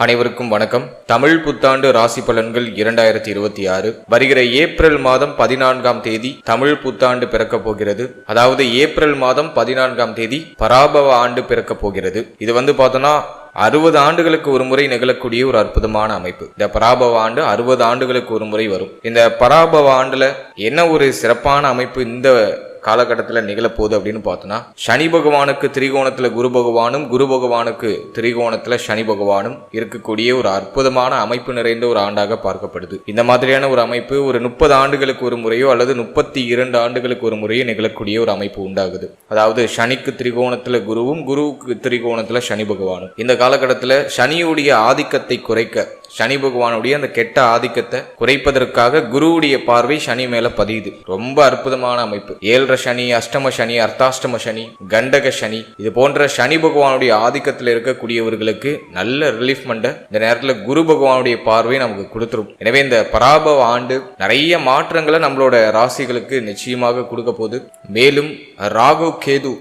அனைவருக்கும் வணக்கம். தமிழ் புத்தாண்டு ராசி பலன்கள் 2026 வருகிற ஏப்ரல் மாதம் 14ஆம் தேதி தமிழ் புத்தாண்டு பிறக்க போகிறது. அதாவது ஏப்ரல் மாதம் 14ஆம் தேதி பராபவ ஆண்டு பிறக்க போகிறது. இது பார்த்தோம்னா 60 ஆண்டுகளுக்கு ஒரு முறை நிகழக்கூடிய ஒரு அற்புதமான அமைப்பு. இந்த பராபவ ஆண்டு 60 ஆண்டுகளுக்கு ஒரு முறை வரும். இந்த பராபவ ஆண்டுல என்ன ஒரு சிறப்பான அமைப்பு இந்த காலகட்டத்தில் நிகழப்போகுது அப்படின்னு பார்த்தோம்னா, சனி பகவானுக்கு திரிகோணத்துல குரு பகவானும், குரு பகவானுக்கு திரிகோணத்துல சனி பகவானும் இருக்கக்கூடிய ஒரு அற்புதமான அமைப்பு நிறைந்த ஒரு ஆண்டாக பார்க்கப்படுது. இந்த மாதிரியான ஒரு அமைப்பு ஒரு 30 ஆண்டுகளுக்கு ஒரு முறையோ அல்லது 32 ஆண்டுகளுக்கு ஒரு முறையோ நிகழக்கூடிய ஒரு அமைப்பு உண்டாகுது. அதாவது சனிக்கு திரிகோணத்துல குருவும், குருவுக்கு திரிகோணத்துல சனி பகவானும். இந்த காலகட்டத்தில் சனியுடைய ஆதிக்கத்தை குறைக்க, சனி பகவானுடைய அந்த கெட்ட ஆதிக்கத்தை குறைப்பதற்காக குருவுடைய பார்வை சனி மேல பதியுது. ரொம்ப அற்புதமான அமைப்பு. 7 சனி, அஷ்டம சனி, அர்த்தாஷ்டம சனி, கண்டக சனி, இது போன்ற சனி பகவானுடைய ஆதிக்கத்தில் இருக்கக்கூடியவர்களுக்கு நல்ல ரிலீஃப்மெண்ட் இந்த நேரத்தில் குரு பகவானுடைய பார்வை நமக்கு கொடுத்துரும். எனவே இந்த பராபவ ஆண்டு நிறைய மாற்றங்களை நம்மளோட ராசிகளுக்கு நிச்சயமாக கொடுக்க போகுது. மேலும் ராகு கேது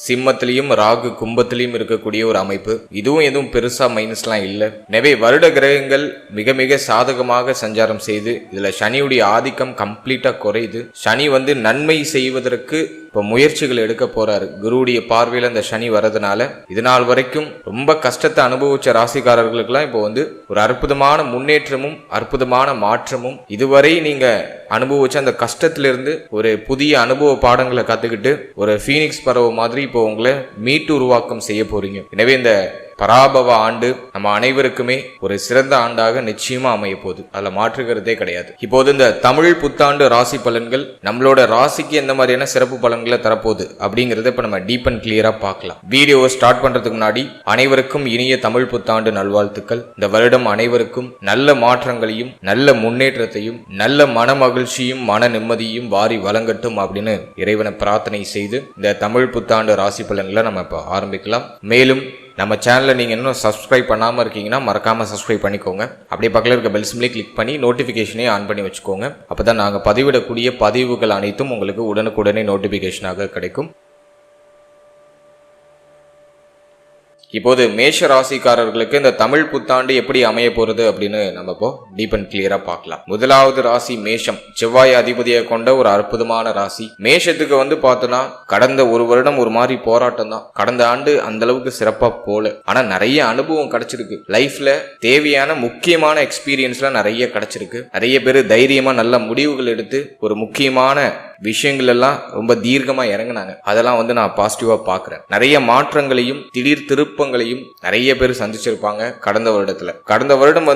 சிம்மத்திலையும் ராகு கும்பத்திலையும் இருக்கக்கூடிய ஒரு அமைப்பு. இதுவும் எதுவும் பெருசா மைனஸ்லாம் இல்லை. எனவே வருட கிரகங்கள் மிக மிக சாதகமாக சஞ்சாரம் செய்து இதுல சனியுடைய ஆதிக்கம் கம்ப்ளீட்டா குறையுது. சனி நன்மை செய்வதற்கு இப்ப முயற்சிகள் எடுக்க போறாரு. குருவுடைய பார்வையில அந்த சனி வரதுனால இது நாள் வரைக்கும் ரொம்ப கஷ்டத்தை அனுபவிச்ச ராசிக்காரர்களுக்கெல்லாம் இப்போ ஒரு அற்புதமான முன்னேற்றமும் அற்புதமான மாற்றமும், இதுவரை நீங்க அனுபவிச்ச அந்த கஷ்டத்திலிருந்து ஒரு புதிய அனுபவ பாடங்களை கத்துக்கிட்டு ஒரு ஃபீனிக்ஸ் பறவை மாதிரி இப்போ உங்களை மீட்டு உருவாக்கம் செய்ய போறீங்க. எனவே இந்த பராபவ ஆண்டு நம்ம அனைவருக்குமே ஒரு சிறந்த ஆண்டாக நிச்சயமா அமைய போகுது. அதுல மாற்றுகிறதே கிடையாது. இப்போது இந்த தமிழ் புத்தாண்டு ராசி பலன்கள் நம்மளோட ராசிக்கு எந்த மாதிரியான சிறப்பு பலன்களை தரப்போகுது அப்படிங்கறத இப்ப நம்ம டீப் அண்ட் கிளியரா பார்க்கலாம். வீடியோவை ஸ்டார்ட் பண்றதுக்கு முன்னாடி அனைவருக்கும் இனிய தமிழ் புத்தாண்டு நல்வாழ்த்துக்கள். இந்த வருடம் அனைவருக்கும் நல்ல மாற்றங்களையும் நல்ல முன்னேற்றத்தையும் நல்ல மன மகிழ்ச்சியும் மன நிம்மதியும் வாரி வழங்கட்டும் அப்படின்னு இறைவனை பிரார்த்தனை செய்து இந்த தமிழ் புத்தாண்டு ராசி பலன்களை நம்ம இப்ப ஆரம்பிக்கலாம். மேலும் நம்ம சேனலை நீங்கள் இன்னும் சப்ஸ்கிரைப் பண்ணாமல் இருக்கீங்கன்னா மறக்காமல் சப்ஸ்கிரைப் பண்ணிக்கோங்க. அப்படியே பக்கத்தில் இருக்க பெல் சிம்லே கிளிக் பண்ணி நோட்டிஃபிகேஷனே ஆன் பண்ணி வச்சுக்கோங்க. அப்போ தான் நாங்கள் பதிவிடக்கூடிய பதிவுகள் அனைத்தும் உங்களுக்கு உடனுக்குடனே நோட்டிஃபிகேஷனாக கிடைக்கும். இப்போது மேஷ ராசிக்காரர்களுக்கு இந்த தமிழ் புத்தாண்டு எப்படி அமைய போறது அப்படின்னு நம்ம இப்போ டீப் அண்ட் கிளியரா பார்க்கலாம். முதலாவது ராசி மேஷம். செவ்வாய் அதிபதியை கொண்ட ஒரு அற்புதமான ராசி. மேஷத்துக்கு பார்த்தோம்னா கடந்த ஒரு வருடம் ஒரு மாதிரி போராட்டம் தான். கடந்த ஆண்டு அந்த அளவுக்கு சிறப்பா போல, ஆனா நிறைய அனுபவம் கிடைச்சிருக்கு. லைஃப்ல தேவையான முக்கியமான எக்ஸ்பீரியன்ஸ்லாம் நிறைய கிடைச்சிருக்கு. நிறைய பேர் தைரியமா நல்ல முடிவுகள் எடுத்து ஒரு முக்கியமான விஷயங்கள் எல்லாம் ரொம்ப தீர்க்கமா இறங்கினாங்க. அதெல்லாம் நான் பாசிட்டிவா பாக்குறேன். நிறைய மாற்றங்களையும் திடீர் திருப்பங்களையும் நிறைய பேர் சந்திச்சிருப்பாங்க கடந்த வருடத்துல. கடந்த வருடம்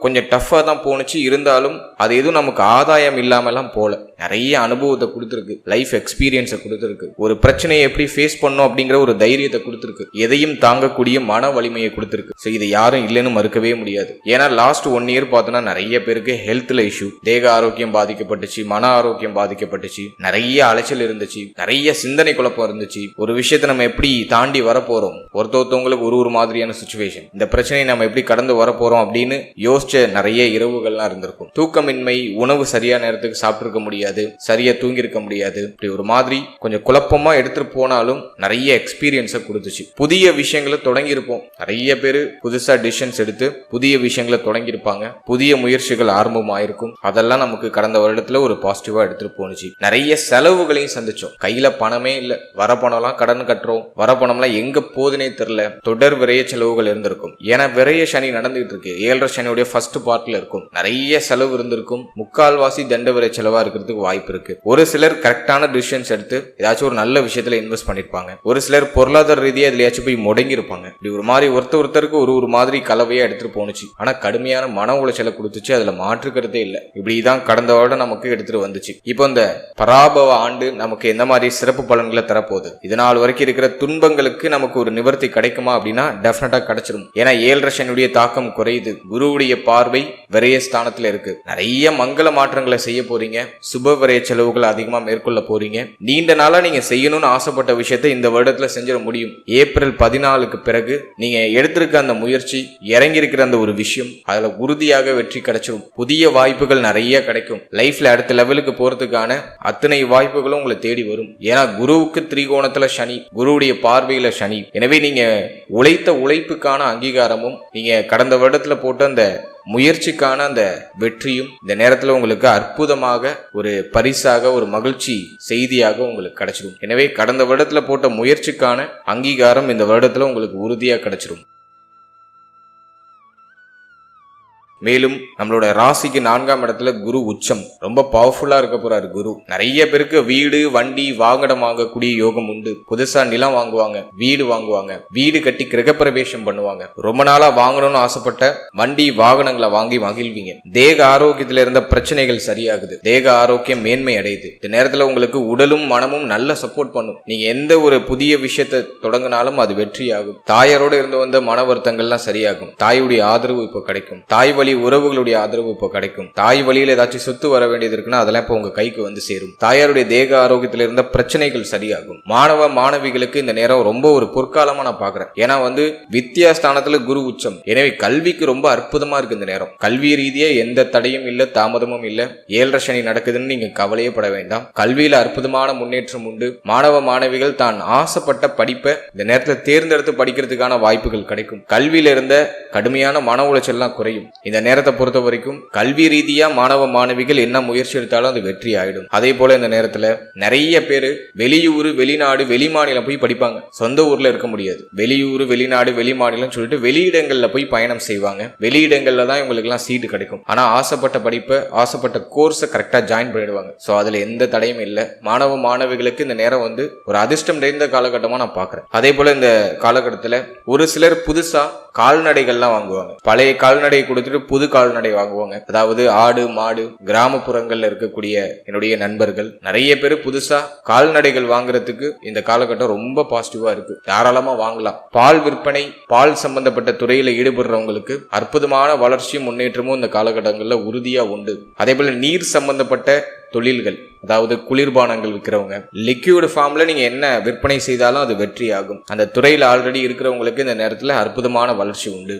கொஞ்சம் டஃபா தான் போனுச்சு. இருந்தாலும் அது எதுவும் நமக்கு ஆதாயம் இல்லாமலாம் போல. நிறைய அனுபவத்தை கொடுத்துருக்கு, லைஃப் எக்ஸ்பீரியன்ஸை கொடுத்துருக்கு, ஒரு பிரச்சனையை எப்படி ஃபேஸ் பண்ணும் அப்படிங்கிற ஒரு தைரியத்தை கொடுத்துருக்கு, எதையும் தாங்கக்கூடிய மன வலிமையை கொடுத்துருக்கு. ஸோ இது யாரும் இல்லைன்னு மறுக்கவே முடியாது. ஏன்னா லாஸ்ட் 1 இயர் பார்த்தோன்னா நிறைய பேருக்கு ஹெல்த்ல இஷ்யூ, தேக ஆரோக்கியம் பாதிக்கப்பட்டுச்சு, மன ஆரோக்கியம் பாதிக்கப்பட்டுச்சு, நிறைய அலைச்சல் இருந்துச்சு, நிறைய சிந்தனை குழப்பம் இருந்துச்சு. ஒரு விஷயத்தை நம்ம எப்படி தாண்டி வரப்போறோம், ஒருத்தவங்களுக்கு ஒரு மாதிரியான சுச்சுவேஷன், இந்த பிரச்சனையை நம்ம எப்படி கடந்து வரப்போறோம் அப்படின்னு யோசிச்ச நிறைய இரவுகள்லாம் இருந்திருக்கும். தூக்கமின்மை, உணவு சரியா நேரத்துக்கு சாப்பிட்டிருக்க முடியாது, சரியா தூங்கி இருக்க முடியாது. இப்படி ஒரு மாதிரி கொஞ்சம் குழப்பமா எடுத்துட்டு போனாலும் நிறைய எக்ஸ்பீரியன்ஸை கொடுத்துச்சு. புதிய விஷயங்களை தொடங்கி இருப்போம். நிறைய பேர் புதுசா டிசிஷன்ஸ் எடுத்து புதிய விஷயங்களை தொடங்கி இருப்பாங்க. புதிய முயற்சிகள் ஆரம்பமாயிருக்கும். அதெல்லாம் நமக்கு கடந்த வருடத்துல ஒரு பாசிட்டிவா எடுத்துட்டு போனுச்சு. நிறைய செலவுகளையும் சந்திச்சோம். கையில பணமே இல்ல, வர பணம்லாம் கடன் கட்டுறோம். வர பணம்லாம் எங்க போதுனே தெரியல. தொடர் விரைய செலவுகள் இருந்திருக்கும். ஏன்னா விரைய சனி நடந்துகிட்டு இருக்கு. 7 சனியுடைய ஃபர்ஸ்ட் பார்ட்ல இருக்கும். நிறைய செலவு இருந்திருக்கும். முக்கால்வாசி தண்ட விரை செலவா இருக்கிறதுக்கு வாய்ப்பு இருக்கு. ஒரு சிலர் கரெக்டான டிசிஷன்ஸ் எடுத்து ஏதாச்சும் ஒரு நல்ல விஷயத்துல இன்வெஸ்ட் பண்ணிருப்பாங்க. ஒரு சிலர் பொருளாதார ரீதியா இதுலயாச்சும் போய் முடங்கி இருப்பாங்க. இப்படி ஒரு மாதிரி ஒருத்தருக்கு ஒரு மாதிரி கலவையா எடுத்துட்டு போனுச்சு. ஆனா கடுமையான மன உளைச்சலை கொடுத்துச்சு. அதுல மாற்றுக்கிறதே இல்லை. இப்படிதான் கடந்த வருடம் நமக்கு எடுத்துட்டு வந்துச்சு. இப்போ இந்த பராபவ ஆண்டு நமக்கு எந்த மாதிரி சிறப்பு பலன்களை தரப்போகுது, இதனால் வரைக்கும் இருக்கிற துன்பங்களுக்கு நமக்கு ஒரு நிவர்த்தி கிடைக்குமா அப்படின்னா டெஃபினட்டா கிடைச்சிடும். ஏன்னா 7 சனியுடைய தாக்கம் குறையுது. குருவுடைய பார்வை விரயஸ்தானத்துல இருக்கு. நிறைய மங்கள மாற்றங்களை செய்ய போறீங்க. சுப விரய செலவுகள் அதிகமா மேற்கொள்ள போறீங்க. நீண்ட நாளா நீங்க செய்யணும்னு ஆசைப்பட்ட விஷயத்தை இந்த வருடத்துல செஞ்சிட முடியும். ஏப்ரல் 14க்கு பிறகு நீங்க எடுத்திருக்க அந்த முயற்சி, இறங்கி இருக்கிற அந்த ஒரு விஷயம், அதுல உறுதியாக வெற்றி கிடைச்சிடும். புதிய வாய்ப்புகள் நிறைய கிடைக்கும். லைஃப்ல அடுத்த லெவலுக்கு போறதுக்கான அத்தனை வாய்ப்புகளும் உங்களை தேடி வரும். ஏன்னா குருவுக்கு திரிகோணத்துல சனி, குருவுடைய பார்வையில சனி. எனவே நீங்க உழைத்த உழைப்புக்கான அங்கீகாரமும், நீங்க கடந்த வருடத்துல போட்ட அந்த முயற்சிக்கான அந்த வெற்றியும் இந்த நேரத்துல உங்களுக்கு அற்புதமாக ஒரு பரிசாக, ஒரு மகிழ்ச்சி செய்தியாக உங்களுக்கு கிடைச்சிடும். எனவே கடந்த வருடத்துல போட்ட முயற்சிக்கான அங்கீகாரம் இந்த வருடத்துல உங்களுக்கு உறுதியா கிடைச்சிடும். மேலும் நம்மளோட ராசிக்கு 4ஆம் இடத்துல குரு உச்சம், ரொம்ப பவர்ஃபுல்லா இருக்க போறாரு குரு. நிறைய பேருக்கு வீடு, வண்டி, வாகனம் வாங்கக்கூடிய யோகம் உண்டு. புதுசா நிலம் வாங்குவாங்க, வீடு வாங்குவாங்க, வீடு கட்டி கிரகப்பிரவேசம் பண்ணுவாங்க. ரொம்ப நாளா வாங்கணும்னு ஆசைப்பட்ட வண்டி, வாகனங்களை வாங்கி மகிழ்வீங்க. தேக ஆரோக்கியத்துல இருந்த பிரச்சனைகள் சரியாகுது. தேக ஆரோக்கியம் மேன்மை அடையுது. இந்த நேரத்துல உங்களுக்கு உடலும் மனமும் நல்ல சப்போர்ட் பண்ணும். நீங்க எந்த ஒரு புதிய விஷயத்தை தொடங்கினாலும் அது வெற்றியாகும். தாயாரோட இருந்து வந்த மன வருத்தங்கள்லாம் சரியாகும். தாயுடைய ஆதரவு இப்போ கிடைக்கும். தாய் உறவுகளுடைய ஆதரவு இப்போ கிடைக்கும். தாய் வழியில் ஏதாச்சும் சொத்து வர வேண்டியது இருக்குன்னா அதெல்லாம் இப்போ உங்க கைக்கு வந்து சேரும். தாயாருடைய தேக ஆரோக்கியத்தில் இருந்த பிரச்சனைகள் சரியாகும். மாணவ மாணவிகளுக்கு இந்த நேரம் ரொம்ப ஒரு பொற்காலமா நான் பாக்குறேன். ஏன்னா வித்தியாஸ்தானத்துல குரு உச்சம். எனவே கல்விக்கு ரொம்ப அற்புதமா இருக்கு இந்த நேரம். கல்வி ரீதியா எந்த தடையும் இல்ல, தாமதமும் இல்ல. 7.5 சனி நடக்குதுன்னு நீங்க கவலையே பட வேண்டாம். கல்வியில அற்புதமான முன்னேற்றம் உண்டு. மாணவ மாணவிகள் தான் ஆசைப்பட்ட படிப்பை இந்த நேரத்தில் தேர்ந்தெடுத்து படிக்கிறதுக்கான வாய்ப்புகள் கிடைக்கும். கல்வியில இருந்த கடுமையான மன உளைச்சல்லாம் குறையும். இந்த நேரத்தை பொறுத்த வரைக்கும் கல்வி ரீதியா மாணவ மாணவிகள் என்ன முயற்சி எடுத்தாலும் அது வெற்றி ஆயிடும். அதே போல இந்த நேரத்துல நிறைய பேரு வெளியூர், வெளிநாடு, வெளிமாநிலம் போய் படிப்பாங்க. சொந்த ஊர்ல இருக்க முடியாது. வெளியூர், வெளிநாடு, வெளிமாநிலம் சொல்லிட்டு வெளியிடங்கள்ல போய் பயணம் செய்வாங்க. வெளியிடங்கள்ல தான் இவங்களுக்கு எல்லாம் சீட்டு கிடைக்கும். ஆனா ஆசைப்பட்ட படிப்பை, ஆசைப்பட்ட கோர்ஸை கரெக்டா ஜாயின் பண்ணிடுவாங்க. சோ அதுல எந்த தடையும் இல்லை. மாணவ மாணவிகளுக்கு இந்த நேரம் ஒரு அதிர்ஷ்டம் நிறைந்த காலகட்டமா நான் பாக்குறேன். அதே போல இந்த காலகட்டத்துல ஒரு சிலர் புதுசா கால்நடைகள்லாம் வாங்குவாங்க. பழைய கால்நடையை கொடுத்துட்டு புது கால்நடை வாங்குவாங்க. அதாவது ஆடு, மாடு. கிராமப்புறங்கள்ல இருக்கக்கூடிய என்னுடைய நண்பர்கள் நிறைய பேர் புதுசா கால்நடைகள் வாங்குறதுக்கு இந்த காலகட்டம் ரொம்ப பாசிட்டிவா இருக்கு. தாராளமா வாங்கலாம். பால் விற்பனை, பால் சம்பந்தப்பட்ட துறையில ஈடுபடுறவங்களுக்கு அற்புதமான வளர்ச்சியும் முன்னேற்றமும் இந்த காலகட்டங்கள்ல உறுதியா உண்டு. அதே போல நீர் சம்பந்தப்பட்ட தொழில்கள், அதாவது குளிர்பானங்கள் விற்கிறவங்க, லிக்யூட் ஃபார்ம்ல நீங்க என்ன விற்பனை செய்தாலும் அது வெற்றி ஆகும். அந்த துறையில ஆல்ரெடி இருக்கிறவங்களுக்கு இந்த நேரத்துல அற்புதமான வளர்ச்சி உண்டு.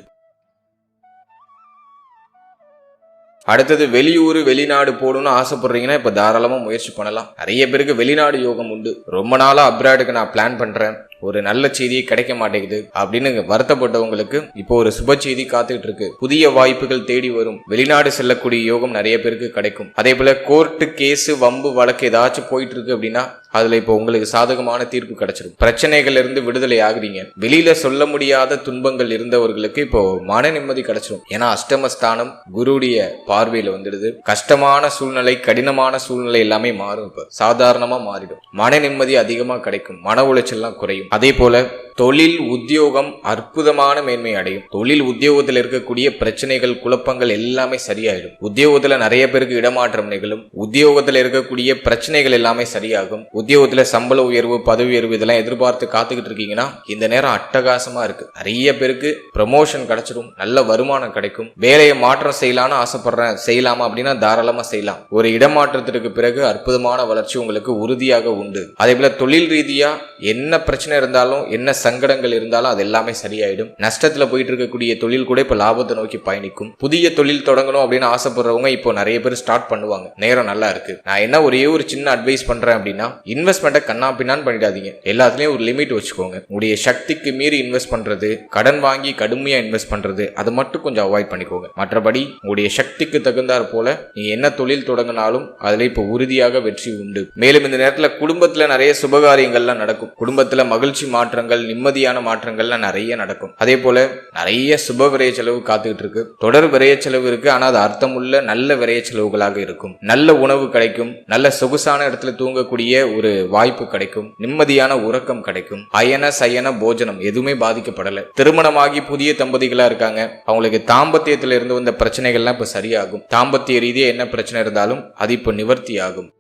அடுத்தது வெளியூர், வெளிநாடு போகணும்னு ஆசைப்படுறீங்கன்னா இப்ப தாராளமா முயற்சி பண்ணலாம். நிறைய பேருக்கு வெளிநாடு யோகம் உண்டு. ரொம்ப நாளா அப்ராடுக்கு நான் பிளான் பண்றேன், ஒரு நல்ல செய்தியை கிடைக்க மாட்டேங்குது அப்படின்னு வருத்தப்பட்டவங்களுக்கு இப்போ ஒரு சுப செய்தி காத்துக்கிட்டு இருக்கு. புதிய வாய்ப்புகள் தேடி வரும். வெளிநாடு செல்லக்கூடிய யோகம் நிறைய பேருக்கு கிடைக்கும். அதே போல கோர்ட்டு கேஸ், வம்பு வழக்கு ஏதாச்சும் போயிட்டு இருக்கு அப்படின்னா அதுல இப்போ உங்களுக்கு சாதகமான தீர்ப்பு கிடைச்சிடும். பிரச்சனைகள் இருந்து விடுதலை ஆகுறீங்க. வெளியில சொல்ல முடியாத துன்பங்கள் இருந்தவர்களுக்கு இப்போ மன நிம்மதி கிடைச்சிடும். ஏன்னா அஷ்டமஸ்தானம் குருடைய பார்வையில வந்துடுது. கஷ்டமான சூழ்நிலை, கடினமான சூழ்நிலை எல்லாமே மாறும். இப்ப சாதாரணமா மாறிடும். மன நிம்மதி அதிகமா கிடைக்கும். மன உளைச்சல் எல்லாம் குறையும். அதே போல தொழில், உத்தியோகம் அற்புதமான மேன்மை அடையும். தொழில் உத்தியோகத்தில் இருக்கக்கூடிய பிரச்சனைகள், குழப்பங்கள் எல்லாமே சரியாயிடும். உத்தியோகத்துல நிறைய பேருக்கு இடமாற்றம் நிகழும். உத்தியோகத்துல இருக்கக்கூடிய பிரச்சனைகள் எல்லாமே சரியாகும். உத்தியோகத்துல சம்பள உயர்வு, பதவி உயர்வு இதெல்லாம் எதிர்பார்த்து காத்துக்கிட்டு இருக்கீங்கன்னா இந்த நேரம் அட்டகாசமா இருக்கு. நிறைய பேருக்கு ப்ரமோஷன் கிடைச்சிடும். நல்ல வருமானம் கிடைக்கும். வேலையை மாற்றம் செய்யலாம்னு ஆசைப்படுறேன், செய்யலாமா அப்படின்னா தாராளமா செய்யலாம். ஒரு இடமாற்றத்திற்கு பிறகு அற்புதமான வளர்ச்சி உங்களுக்கு உறுதியாக உண்டு. அதே போல தொழில் ரீதியா என்ன பிரச்சனை இருந்தாலும், என்ன சங்கடங்கள் இருந்தாலும் அது எல்லாமே சரியாயிடும். நஷ்டத்துல போயிட்டு இருக்கக்கூடிய தொழில் கூட இப்ப லாபத்தை நோக்கி பயணிக்கும். புதிய தொழில் தொடங்கணும் அப்படின்னு ஆசைப்படுறவங்க இப்போ நிறைய பேர் ஸ்டார்ட் பண்ணுவாங்க. நேரம் நல்லா இருக்கு. நான் என்ன ஒரே ஒரு சின்ன அட்வைஸ் பண்றேன் அப்படின்னா, இன்வெஸ்ட்மெண்ட்டை கண்ணா பின்னான்னு பண்ணிடாதீங்க. எல்லாத்துலயும் ஒரு லிமிட் வச்சுக்கோங்க. உங்களுடைய சக்திக்கு மீறி இன்வெஸ்ட் பண்றது, கடன் வாங்கி கடுமையா இன்வெஸ்ட் பண்றது, அதை மட்டும் கொஞ்சம் அவாய்ட் பண்ணிக்கோங்க. மற்றபடி உங்களுடைய சக்திக்கு தகுந்தாற் போல நீங்க என்ன தொழில் தொடங்கினாலும் அதுல இப்ப உறுதியாக வெற்றி உண்டு. மேலும் இந்த நேரத்துல குடும்பத்துல நிறைய சுபகாரியங்கள்லாம் நடக்கும். குடும்பத்துல மகிழ்ச்சி மாற்றங்கள், நிம்மதியான மாற்றங்கள்லாம் நிறைய நடக்கும். அதே போல நிறைய சுப விரய செலவு காத்துக்கிட்டு இருக்கு. தொடர் விரய செலவு இருக்கு. ஆனா அது அர்த்தமுள்ள நல்ல விரய செலவுகளாக இருக்கும். நல்ல உணவு கிடைக்கும். நல்ல சொகுசான இடத்துல தூங்கக்கூடிய ஒரு வாய்ப்பு கிடைக்கும். நிம்மதியான உறக்கம் கிடைக்கும். அயன சயன போஜனம் எதுவுமே பாதிக்கப்படல. திருமணமாகி புதிய தம்பதிகளா இருக்காங்க, அவங்களுக்கு தாம்பத்தியத்துல இருந்து வந்த பிரச்சனைகள்லாம் இப்ப சரியாகும். தாம்பத்திய ரீதியா என்ன பிரச்சனை இருந்தாலும் அது இப்ப நிவர்த்தி ஆகும்.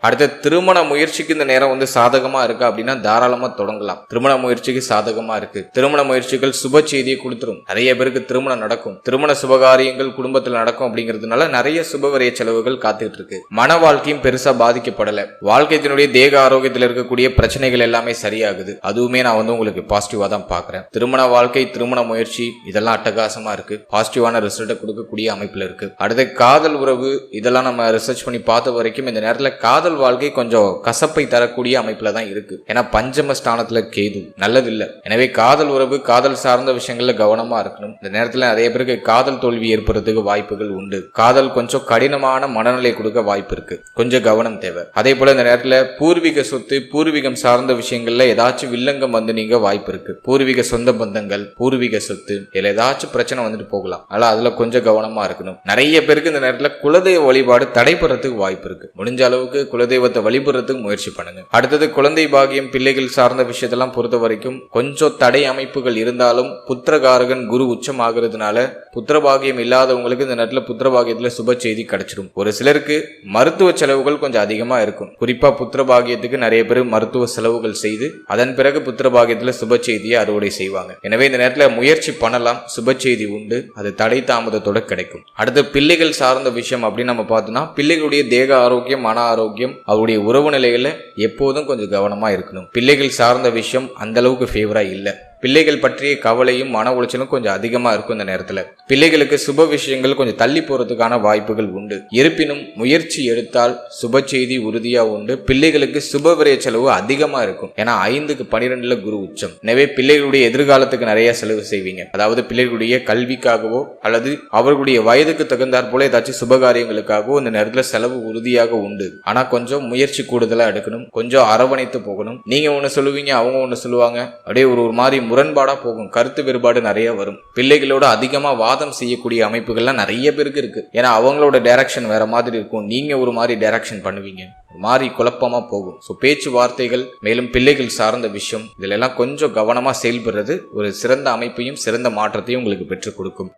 அடுத்த திருமண முயற்சிக்கு இந்த நேரம் வந்து சாதகமா இருக்கு அப்படின்னா தாராளமா தொடங்கலாம். திருமண முயற்சிக்கு சாதகமா இருக்கு. திருமண முயற்சிகள் சுப செய்தியை கொடுத்துரும். நிறைய பேருக்கு திருமணம் நடக்கும். திருமண சுபகாரியங்கள் குடும்பத்தில் நடக்கும் அப்படிங்கிறதுனால நிறைய சுபவரிய செலவுகள் காத்துட்டு இருக்கு. மன வாழ்க்கையும் பெருசா பாதிக்கப்படல. வாழ்க்கையினுடைய தேக ஆரோக்கியத்தில் இருக்கக்கூடிய பிரச்சனைகள் எல்லாமே சரியாகுது. அதுவுமே நான் வந்து உங்களுக்கு பாசிட்டிவா தான் பாக்குறேன். திருமண வாழ்க்கை, திருமண முயற்சி இதெல்லாம் அட்டகாசமா இருக்கு. பாசிட்டிவான ரிசல்ட்டை கொடுக்கக்கூடிய அமைப்புல இருக்கு. அடுத்த காதல் உறவு இதெல்லாம் நம்ம ரிசர்ச் பண்ணி பார்த்த வரைக்கும் இந்த நேரத்தில் காதல் வாழ்க்கை கொஞ்சம் கசப்பை தரக்கூடிய அமைப்புல தான் இருக்கு. ஏன்னா பஞ்சம ஸ்தானத்துல கேது நல்லது இல்ல. எனவே காதல் உறவு, காதல் சார்ந்த விஷயங்கள்ல கவனமா இருக்கணும். இந்த நேரத்தில் நிறைய பேருக்கு காதல் தோல்வி ஏற்படுறதுக்கு வாய்ப்புகள் உண்டு. காதல் கொஞ்சம் கடினமான மனநிலை கொடுக்க வாய்ப்பு இருக்கு. கொஞ்சம் கவனம் தேவை. அதே போல இந்த நேரத்தில் பூர்வீக சொத்து, பூர்வீகம் சார்ந்த விஷயங்கள்ல ஏதாச்சும் வில்லங்கம் வந்து நீங்க வாய்ப்பு இருக்கு. பூர்வீக சொந்த பந்தங்கள், பூர்வீக சொத்து இதுல ஏதாச்சும் பிரச்சனை வந்துட்டு போகலாம். அதனால அதுல கொஞ்சம் கவனமா இருக்கணும். நிறைய பேருக்கு இந்த நேரத்தில் குலதெய்வ வழிபாடு தடைபடுறதுக்கு வாய்ப்பு இருக்கு. முடிஞ்ச அளவுக்கு குலதெய்வத்தை வழிபடுறதுக்கு முயற்சி பண்ணுங்க. அடுத்தது குழந்தை பாகியம், பிள்ளைகள் சார்ந்த விஷயத்தெல்லாம் பொறுத்த வரைக்கும் கொஞ்சம் தடை அமைப்புகள் இருந்தாலும் புத்திரகாரகன் குரு உச்சம் ஆகுறதுனால புத்திரபாகியம் இல்லாதவங்களுக்கு இந்த நேரத்தில் புத்திரபாகியத்துல சுப செய்தி கிடைச்சிடும். ஒரு சிலருக்கு மருத்துவ செலவுகள் கொஞ்சம் அதிகமா இருக்கும். குறிப்பா புத்திரபாகியத்துக்கு நிறைய பேர் மருத்துவ செலவுகள் செய்து அதன் பிறகு புத்திரபாகியத்துல சுப செய்தியை அறுவடை செய்வாங்க. எனவே இந்த நேரத்தில் முயற்சி பண்ணலாம். சுப செய்தி உண்டு. அது தடை தாமதத்தோட கிடைக்கும். அடுத்து பிள்ளைகள் சார்ந்த விஷயம் அப்படின்னு நம்ம பார்த்தோம்னா பிள்ளைகளுடைய தேக ஆரோக்கியம், மன ஆரோக்கியம், அவருடைய உறவு நிலைகளை எப்போதும் கொஞ்சம் கவனமா இருக்கணும். பிள்ளைகள் சார்ந்த விஷயம் அந்த அளவுக்கு ஃபேவரா இல்லை. பிள்ளைகள் பற்றிய கவலையும் மன உளைச்சலும் கொஞ்சம் அதிகமா இருக்கும். இந்த நேரத்துல பிள்ளைகளுக்கு சுப விஷயங்கள் கொஞ்சம் தள்ளி போறதுக்கான வாய்ப்புகள் உண்டு. இருப்பினும் முயற்சி எடுத்தால் சுப செய்தி உறுதியா உண்டு. பிள்ளைகளுக்கு சுப விரய செலவு அதிகமா இருக்கும். ஏன்னா 5க்கு 12ல குரு உச்சம். எனவே பிள்ளைகளுடைய எதிர்காலத்துக்கு நிறைய செலவு செய்வீங்க. அதாவது பிள்ளைகளுடைய கல்விக்காகவோ அல்லது அவர்களுடைய வயதுக்கு தகுந்தாற் போல ஏதாச்சும் சுபகாரியங்களுக்காகவோ இந்த நேரத்துல செலவு உறுதியாக உண்டு. ஆனா கொஞ்சம் முயற்சி கூடுதலா எடுக்கணும். கொஞ்சம் அரவணைத்து போகணும். நீங்க ஒண்ணு சொல்லுவீங்க, அவங்க ஒண்ணு சொல்லுவாங்க. அப்படியே ஒரு மாதிரி முரண்பாடா போகும். கருத்து வேறுபாடு நிறைய வரும். பிள்ளைகளோட அதிகமா வாதம் செய்யக்கூடிய அமைப்புகள்லாம் நிறைய பேருக்கு இருக்கு. ஏன்னா அவங்களோட டைரக்ஷன் வேற மாதிரி இருக்கும். நீங்க ஒரு மாதிரி டைரக்ஷன் பண்ணுவீங்க. ஒரு மாதிரி குழப்பமா போகும். ஸோ பேச்சுவார்த்தைகள், மேலும் பிள்ளைகள் சார்ந்த விஷயம் இதுல எல்லாம் கொஞ்சம் கவனமா செயல்படுறது ஒரு சிறந்த அமைப்பையும் சிறந்த மாற்றத்தையும் உங்களுக்கு பெற்றுக் கொடுக்கும்.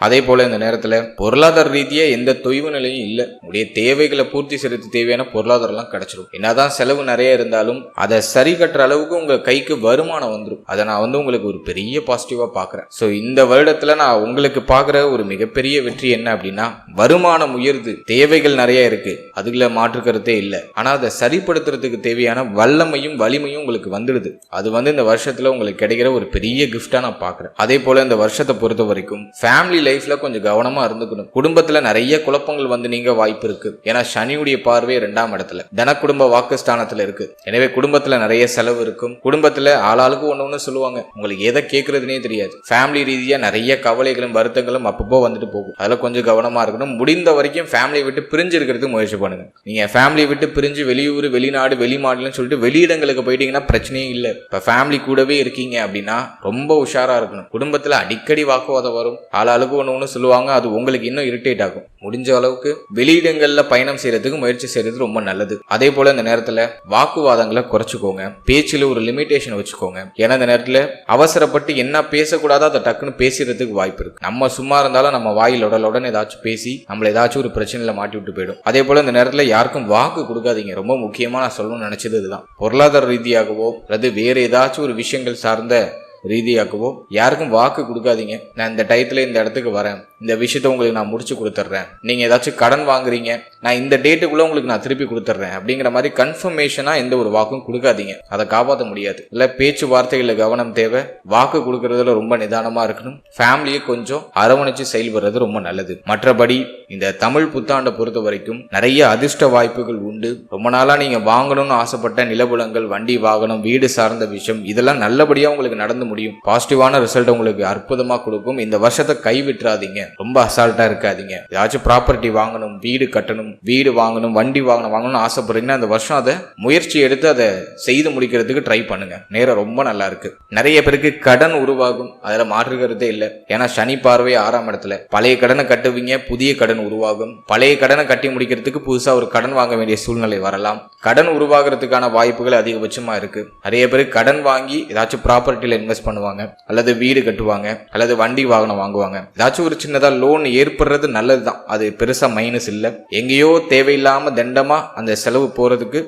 அதே போல இந்த நேரத்துல பொருளாதார ரீதியா எந்த தொய்வு நிலையும் இல்லை. உடைய தேவைகளை பூர்த்தி செய்யறதுக்கு தேவையான பொருளாதாரம் எல்லாம் கிடைச்சிடும். என்னதான் செலவு நிறைய இருந்தாலும் அதை சரி கட்டுற அளவுக்கு உங்க கைக்கு வருமானம் வந்துடும். அதை நான் வந்து உங்களுக்கு ஒரு பெரிய பாசிட்டிவா பாக்குறேன். ஸோ இந்த வருடத்துல நான் உங்களுக்கு பாக்குற ஒரு மிகப்பெரிய வெற்றி என்ன அப்படின்னா வருமானம் உயர்ந்து தேவைகள் நிறைய இருக்கு. அதுல மாற்று கருத்தே இல்லை. ஆனா அதை சரிப்படுத்துறதுக்கு தேவையான வல்லமையும் வலிமையும் உங்களுக்கு வந்துடுது. அது வந்து இந்த வருஷத்துல உங்களுக்கு கிடைக்கிற ஒரு பெரிய கிஃப்டா நான் பாக்குறேன். அதே போல இந்த வருஷத்தை பொறுத்த வரைக்கும் ஃபேமிலி லைஃப்ல கொஞ்சம் கவனமா இருந்துக்கணும். குடும்பத்துல நிறைய குழப்பங்கள் வந்து நீங்க வாய்ப்பு இருக்கு. ஏன்னா சனியுடைய பார்வை 2ஆம் இடத்துல தன குடும்ப வாக்குஸ்தானத்துல இருக்கு. எனவே குடும்பத்துல நிறைய செலவு இருக்கும். குடும்பத்துல ஆளாளுக்கு ஒண்ணு சொல்லுவாங்க. உங்களுக்கு எதை கேட்கறதுனே தெரியாது. ஃபேமிலி ரீதியா நிறைய கவலைகளும் வருத்தங்களும் அப்பப்போ வந்துட்டு போகும். அதுல கொஞ்சம் கவனமா இருக்கணும். முடிந்த வரைக்கும் ஃபேமிலியை விட்டு பிரிஞ்சு இருக்கிறதுக்கு முயற்சி பண்ணுங்க. நீங்க ஃபேமிலியை விட்டு பிரிஞ்சு வெளியூர், வெளிநாடு, வெளிமாநிலம் சொல்லிட்டு வெளியிடங்களுக்கு போயிட்டீங்கன்னா பிரச்சனையே இல்லை. இப்ப ஃபேமிலி கூடவே இருக்கீங்க அப்படின்னா ரொம்ப உஷாரா இருக்கணும். குடும்பத்துல அடிக்கடி வாக்குவாதம் வரும். ஆளாளுக்கு ஒண்ணு சொல்லுவாங்க. அது உங்களுக்கு இன்னும் இரிட்டேட் ஆகும். முடிஞ்ச அளவுக்கு வெளியிடங்கள்ல பயணம் செய்யறதுக்கு முயற்சி செய்யறது ரொம்ப நல்லது. அதே போல இந்த நேரத்துல வாக்குவாதங்களை குறைச்சுக்கோங்க. பேச்சுல ஒரு லிமிடேஷன் வச்சுக்கோங்க. ஏன்னா இந்த நேரத்துல அவசரப்பட்டு என்ன பேசக்கூடாதோ அதை டக்குன்னு பேசுறதுக்கு வாய்ப்பு இருக்கு. நம்ம சும்மா இருந்தாலும் நம்ம வாயில் உடனுடன் ஏதாச்சும் பேசி நம்மள ஏதாச்சும் ஒரு பிரச்சனையில மாட்டி விட்டு போயிடும். அதே போல இந்த நேரத்துல யாருக்கும் வாக்கு கொடுக்காதீங்க. ரொம்ப முக்கியமா நான் சொல்லணும்னு நினைச்சது இதுதான். பொருளாதார ரீதியாகவோ அல்லது வேற ஏதாச்சும் ஒரு விஷயங்கள் சார்ந்த ரீதியாகவோ யாருக்கும் வாக்கு கொடுக்காதீங்க. நான் இந்த டயத்துல இந்த இடத்துக்கு வரேன், இந்த விஷயத்த உங்களுக்கு நான் முடிச்சு கொடுத்துட்றேன், நீங்க ஏதாச்சும் கடன் வாங்குறீங்க, நான் இந்த டேட்டுக்குள்ள உங்களுக்கு நான் திருப்பி கொடுத்துட்றேன் அப்படிங்கிற மாதிரி கன்ஃபர்மேஷனா எந்த ஒரு வாக்கும் கொடுக்காதீங்க. அதை காப்பாற்ற முடியாது. இல்ல பேச்சுவார்த்தைகள்ல கவனம் தேவை. வாக்கு கொடுக்கறதுல ரொம்ப நிதானமா இருக்கணும். ஃபேமிலியை கொஞ்சம் அரவணைச்சு செயல்படுறது ரொம்ப நல்லது. மற்றபடி இந்த தமிழ் புத்தாண்டை பொறுத்த வரைக்கும் நிறைய அதிர்ஷ்ட வாய்ப்புகள் உண்டு. ரொம்ப நாளா நீங்க வாங்கணும்னு ஆசைப்பட்ட நிலபுலங்கள், வண்டி, வாகனம், வீடு சார்ந்த விஷயம் இதெல்லாம் நல்லபடியா உங்களுக்கு நடந்து முடியும். பாசிட்டிவான ரிசல்ட் உங்களுக்கு அற்புதமா கொடுக்கும். இந்த வருஷத்தை கைவிட்டுறாதீங்க. ரொம்ப அசால்ட்டா இருக்காதீங்க. ஏதாச்சும் ப்ராப்பர்ட்டி வாங்கணும், வீடு கட்டணும், வீடு வாங்கணும், வண்டி வாங்கணும்னு ஆசைப்படுறீங்கன்னா அந்த வருஷம் அதை முயற்சி எடுத்து அதை செய்து முடிக்கிறதுக்கு ட்ரை பண்ணுங்க. நேரம் ரொம்ப நல்லா இருக்கு. நிறைய பேருக்கு கடன் உருவாகும். அதுல மாற்றுக்கிறதே இல்லை. ஏன்னா சனி பார்வை 6ஆம் இடத்துல. பழைய கடனை கட்டுவீங்க, புதிய கடன் உருவாகும். பழைய கடனை கட்டி முடிக்கிறதுக்கு புதுசா ஒரு கடன் வாங்க வேண்டிய சூழ்நிலை வரலாம். கடன் உருவாகிறதுக்கான வாய்ப்புகள் அதிகபட்சமா இருக்கு. நிறைய பேருக்கு கடன் வாங்கி ஏதாச்சும் ப்ராப்பர்ட்டியில இன்வெஸ்ட் இன்வெஸ்ட் பண்ணுவாங்க, அல்லது வீடு கட்டுவாங்க, அல்லது வண்டி வாகனம் வாங்குவாங்க. ஏதாச்சும் ஒரு சின்னதா லோன் ஏற்படுறது நல்லதுதான், அது பெருசா மைனஸ் இல்லை. எங்கேயோ தேவையில்லாம தண்டமா அந்த செலவு போறதுக்கு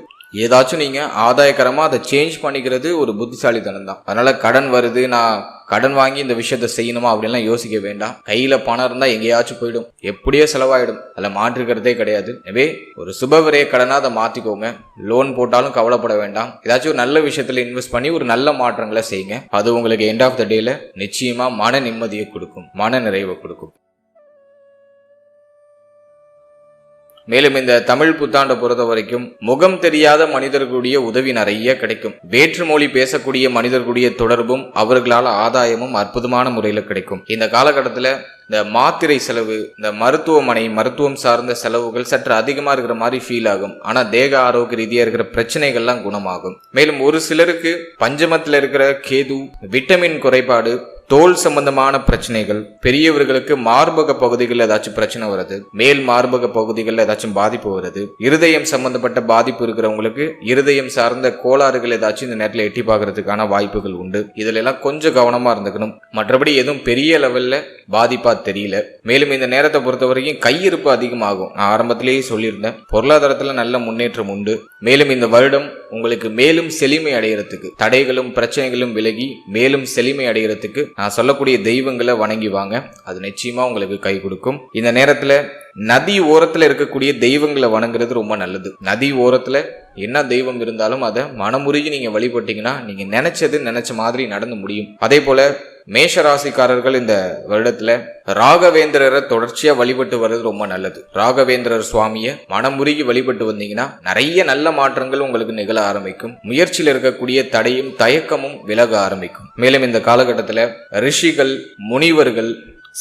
ஏதாச்சும் நீங்க ஆதாயகரமா அதை சேஞ்ச் பண்ணிக்கிறது ஒரு புத்திசாலித்தனம் தான். அதனால கடன் வருது, நான் கடன் வாங்கி இந்த விஷயத்த செய்யணுமா அப்படின்லாம் யோசிக்க வேண்டாம். கையில பணம் இருந்தா எங்கேயாச்சும் போயிடும், எப்படியோ செலவாயிடும், அதில் மாற்றுக்கிறதே கிடையாது. எனவே ஒரு சுபவிரய கடனா அதை மாத்திக்கோங்க. லோன் போட்டாலும் கவலைப்பட வேண்டாம். ஏதாச்சும் ஒரு நல்ல விஷயத்துல இன்வெஸ்ட் பண்ணி ஒரு நல்ல மாற்றங்களை செய்யுங்க. அது உங்களுக்கு எண்ட் ஆஃப் த டேல நிச்சயமா மன நிம்மதியை கொடுக்கும், மன நிறைவை கொடுக்கும். மேலும் இந்த தமிழ் புத்தாண்டை பொறுத்த வரைக்கும் முகம் தெரியாத மனிதர்களுடைய உதவி நிறைய கிடைக்கும். வேற்று மொழி பேசக்கூடிய மனிதர்களுடைய தொடர்பும் அவர்களால் ஆதாயமும் அற்புதமான முறையில் கிடைக்கும். இந்த காலகட்டத்தில் இந்த மாத்திரை செலவு, இந்த மருத்துவம் சார்ந்த செலவுகள் சற்று அதிகமா இருக்கிற மாதிரி ஃபீல் ஆகும். ஆனா தேக ஆரோக்கிய ரீதியா இருக்கிற பிரச்சனைகள்லாம் குணமாகும். மேலும் ஒரு சிலருக்கு பஞ்சமத்தில் இருக்கிற கேது, விட்டமின் குறைபாடு, தோல் சம்பந்தமான பிரச்சனைகள், பெரியவர்களுக்கு மார்பக பகுதிகளில் ஏதாச்சும் பிரச்சனை வருது, மேல் மார்பக பகுதிகளில் ஏதாச்சும் பாதிப்பு வருது, இருதயம் சம்பந்தப்பட்ட பாதிப்பு இருக்கிறவங்களுக்கு இருதயம் சார்ந்த கோளாறுகள் ஏதாச்சும் இந்த நேரத்தில் எட்டி பார்க்கறதுக்கான வாய்ப்புகள் உண்டு. இதுல எல்லாம் கொஞ்சம் கவனமா இருந்துக்கணும். மற்றபடி எதுவும் பெரிய லெவல்ல பாதிப்பா தெரியல. மேலும் இந்த நேரத்தை பொறுத்த வரைக்கும் கையிருப்பு அதிகமாகும். நான் ஆரம்பத்திலேயே சொல்லியிருந்தேன், பொருளாதாரத்துல நல்ல முன்னேற்றம் உண்டு. மேலும் இந்த வருடம் உங்களுக்கு மேலும் செழுமை அடைகிறதுக்கு, தடைகளும் பிரச்சனைகளும் விலகி மேலும் செழுமை அடைகிறதுக்கு நான் சொல்லக்கூடிய தெய்வங்களை வணங்கி வாங்க. அது நிச்சயமா உங்களுக்கு கை கொடுக்கும். இந்த நேரத்துல நதி ஓரத்துல இருக்கக்கூடிய தெய்வங்களை வணங்குறது ரொம்ப நல்லது. நதி ஓரத்துல என்ன தெய்வம் இருந்தாலும் அதை மனமுருகி நீங்க வழிபட்டீங்கன்னா நீங்க நினைச்ச மாதிரி நடந்து முடியும். அதே போல மேஷராசிக்காரர்கள் இந்த வருடத்துல ராகவேந்திரரை தொடர்ச்சியா வழிபட்டு வர்றது ரொம்ப நல்லது. ராகவேந்திரர் சுவாமியை மனமுருகி வழிபட்டு வந்தீங்கன்னா நிறைய நல்ல மாற்றங்கள் உங்களுக்கு நிகழ ஆரம்பிக்கும். முயற்சியில் இருக்கக்கூடிய தடையும் தயக்கமும் விலக ஆரம்பிக்கும். மேலும் இந்த காலகட்டத்துல ரிஷிகள், முனிவர்கள்,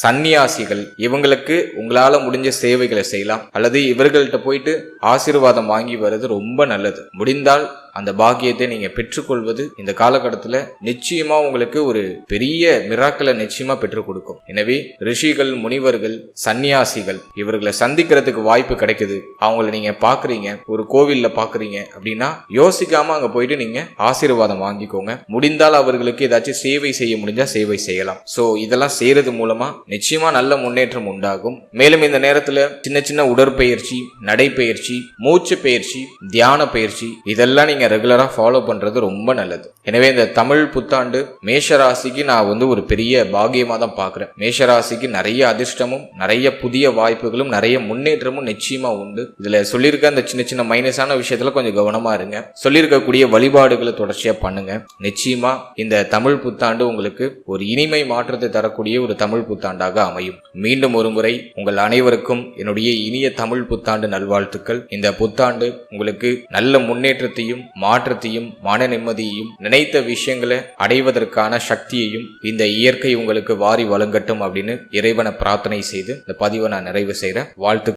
சன்னியாசிகள் இவங்களுக்கு உங்களால முடிஞ்ச சேவைகளை செய்யலாம், அல்லது இவர்கள்ட்ட போயிட்டு ஆசீர்வாதம் வாங்கி வர்றது ரொம்ப நல்லது. முடிந்தால் அந்த பாக்கியத்தை நீங்க பெற்றுக்கொள்வது இந்த காலகட்டத்துல நிச்சயமா உங்களுக்கு ஒரு பெரிய மிராக்களை நிச்சயமா பெற்றுக் கொடுக்கும். எனவே ரிஷிகள், முனிவர்கள், சன்னியாசிகள் இவர்களை சந்திக்கிறதுக்கு வாய்ப்பு கிடைக்குது. அவங்களை நீங்க பாக்குறீங்க, ஒரு கோவில்ல பாக்குறீங்க அப்படின்னா யோசிக்காம அங்க போயிட்டு நீங்க ஆசீர்வாதம் வாங்கிக்கோங்க. முடிந்தால் அவர்களுக்கு ஏதாச்சும் சேவை செய்ய முடிஞ்சா சேவை செய்யலாம். சோ இதெல்லாம் செய்யறது மூலமா நிச்சயமா நல்ல முன்னேற்றம் உண்டாகும். மேலும் இந்த நேரத்துல சின்ன உடற்பயிற்சி, நடைப்பயிற்சி, மூச்சு பயிற்சி, தியான பயிற்சி இதெல்லாம் நீங்க ரெகுலரா ஃபாலோ பண்றது ரொம்ப நல்லது. எனவே இந்த தமிழ் புத்தாண்டு மேஷராசிக்கு நான் ஒரு பெரிய பாக்கியமா தான் பாக்குறேன். மேஷராசிக்கு நிறைய அதிர்ஷ்டமும் நிறைய புதிய வாய்ப்புகளும் நிறைய முன்னேற்றமும் நிச்சயமா உண்டு. இதுல சொல்லியிருக்க அந்த சின்ன மைனஸான விஷயத்துல கொஞ்சம் கவனமா இருங்க. சொல்லியிருக்கக்கூடிய வழிபாடுகளை தொடர்ச்சியா பண்ணுங்க. நிச்சயமா இந்த தமிழ் புத்தாண்டு உங்களுக்கு ஒரு இனிமை மாற்றத்தை தரக்கூடிய ஒரு தமிழ் புத்தாண்டாக அமையும். மீண்டும் ஒரு முறை உங்கள் அனைவருக்கும் என்னுடைய இனிய தமிழ் புத்தாண்டு நல்வாழ்த்துக்கள். இந்த புத்தாண்டு உங்களுக்கு நல்ல முன்னேற்றத்தையும் மாற்றத்தையும் மன நிம்மதியையும் நினைத்த விஷயங்களை அடைவதற்கான சக்தியையும் இந்த இயற்கை உங்களுக்கு வாரி வழங்கட்டும் அப்படின்னு இறைவனை பிரார்த்தனை செய்து இந்த பதிவை நான் நிறைவு செய்கிறேன். வாழ்த்து.